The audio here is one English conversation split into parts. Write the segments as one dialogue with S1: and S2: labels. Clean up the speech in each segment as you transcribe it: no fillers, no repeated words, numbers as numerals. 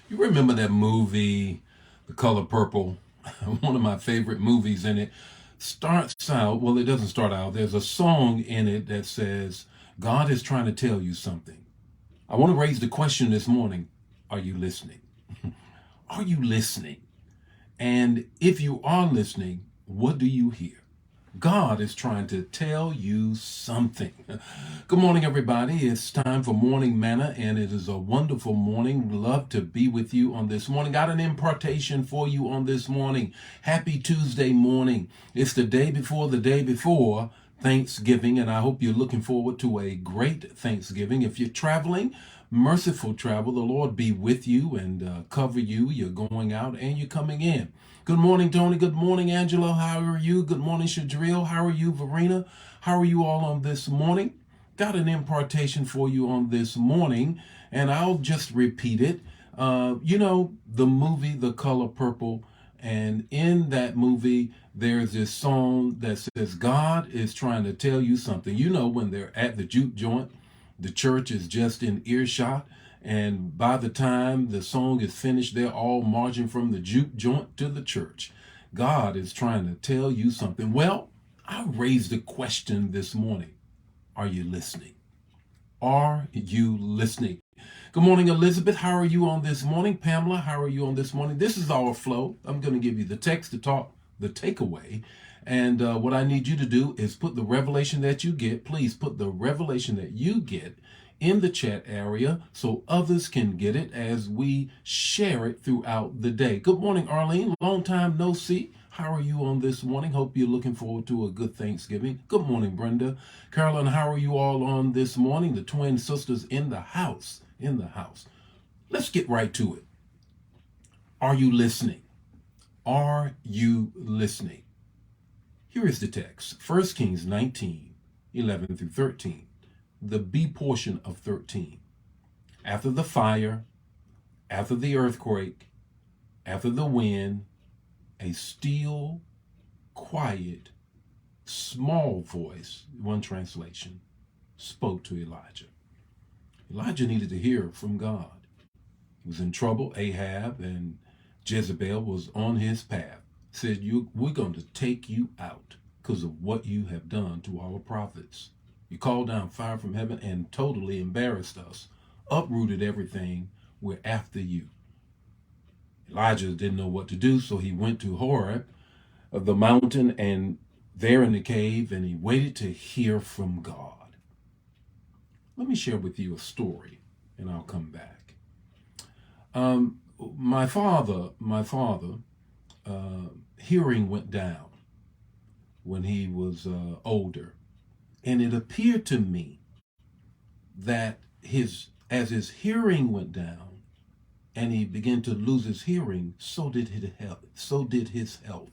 S1: You remember that movie, The Color Purple? One of my favorite movies in it starts out, well, it doesn't start out. There's a song in it that says, God is trying to tell you something. I want to raise the question this morning. Are you listening? Are you listening? And if you are listening, what do you hear? God is trying to tell you something. Good morning, everybody. It's time for Morning Manna, and it is a wonderful morning. Love to be with you on this morning. Got an impartation for you on this morning. Happy Tuesday morning. It's the day before Thanksgiving, and I hope you're looking forward to a great Thanksgiving. If you're traveling, merciful travel. The Lord be with you and cover you. You're going out and you're coming in. Good morning, Tony. Good morning, Angela. How are you? Good morning, Shadril. How are you, Verena? How are you all on this morning? Got an impartation for you on this morning, and I'll just repeat it. The movie The Color Purple, and in that movie, there's this song that says, God is trying to tell you something. You know, when they're at the juke joint, the church is just in earshot. And by the time the song is finished, they're all marching from the juke joint to the church. God is trying to tell you something. Well, I raised a question this morning. Are you listening? Are you listening? Good morning, Elizabeth. How are you on this morning? Pamela, how are you on this morning? This is our flow. I'm going to give you the text to talk, the takeaway. And what I need you to do is put the revelation that you get. Please put the revelation that you get in the chat area so others can get it as we share it throughout the day. Good morning, Arlene. Long time no see. How are you on this morning? Hope you're looking forward to a good Thanksgiving. Good morning, Brenda. Carolyn, how are you all on this morning? The twin sisters in the house. In the house. Let's get right to it. Are you listening? Are you listening? Here is the text. 1 Kings 19:11 through 13. The B portion of 13. After the fire, after the earthquake, after the wind, a still, quiet, small voice, one translation, spoke to Elijah. Elijah needed to hear from God. He was in trouble. Ahab and Jezebel was on his path. Said, we're going to take you out because of what you have done to our prophets. You called down fire from heaven and totally embarrassed us, uprooted everything. We're after you. Elijah didn't know what to do, so he went to Horeb, the mountain, and there in the cave, and he waited to hear from God. Let me share with you a story, and I'll come back. My father, hearing went down when he was older, and it appeared to me that as his hearing went down and he began to lose his hearing, so did his health.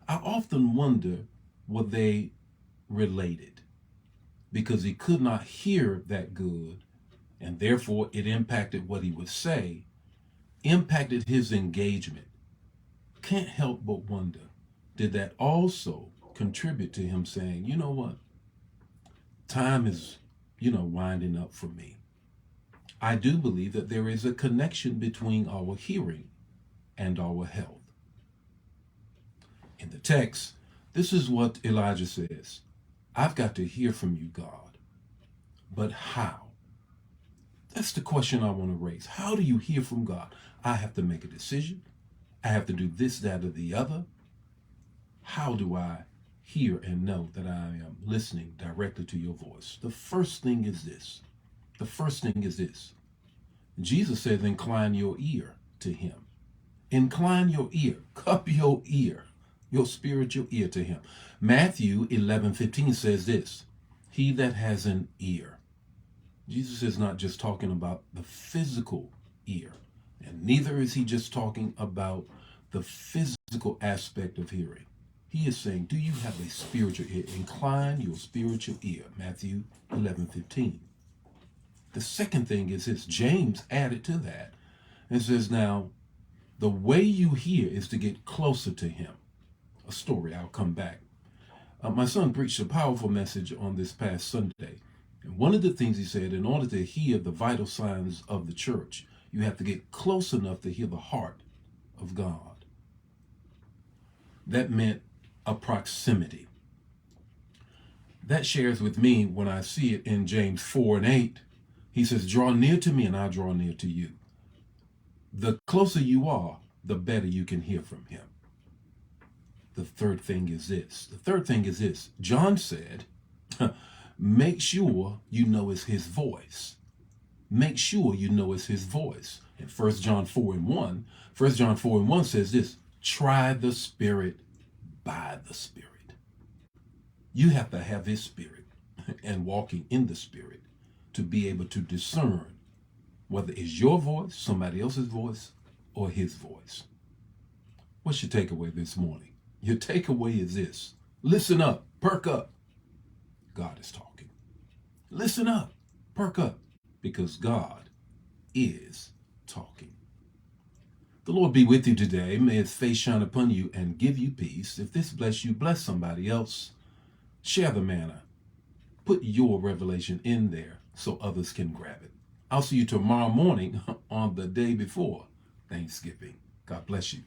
S1: I often wonder, were they related? Because he could not hear that good, and therefore it impacted what he would say, impacted his engagement. Can't help but wonder, did that also contribute to him saying, you know what? Time is, winding up for me. I do believe that there is a connection between our hearing and our health. In the text, this is what Elijah says. I've got to hear from you, God. But how? That's the question I want to raise. How do you hear from God? I have to make a decision. I have to do this, that, or the other. How do I hear and know that I am listening directly to your voice? The first thing is this. Jesus says, incline your ear to him. Incline your ear, cup your ear, your spiritual ear to him. Matthew 11:15 says this, he that has an ear. Jesus is not just talking about the physical ear, and neither is he just talking about the physical aspect of hearing. He is saying, do you have a spiritual ear? Incline your spiritual ear. Matthew 11:15. The second thing is this. James added to that and says, now, the way you hear is to get closer to him. A story, I'll come back. My son preached a powerful message on this past Sunday. And one of the things he said, in order to hear the vital signs of the church, You have to get close enough to hear the heart of God. That meant a proximity. That shares with me when I see it in James 4:8. He says, draw near to me and I'll draw near to you. The closer you are, the better you can hear from him. The third thing is this. John said, make sure you know it's his voice. Make sure you know it's his voice. In 1 John 4:1 says this, try the Spirit by the Spirit. You have to have his Spirit and walking in the Spirit to be able to discern whether it's your voice, somebody else's voice, or his voice. What's your takeaway this morning? Your takeaway is this. Listen up, perk up. God is talking. Listen up, perk up, because God is talking. The Lord be with you today. May his face shine upon you and give you peace. If this bless you, bless somebody else. Share the manna. Put your revelation in there so others can grab it. I'll see you tomorrow morning on the day before Thanksgiving. God bless you.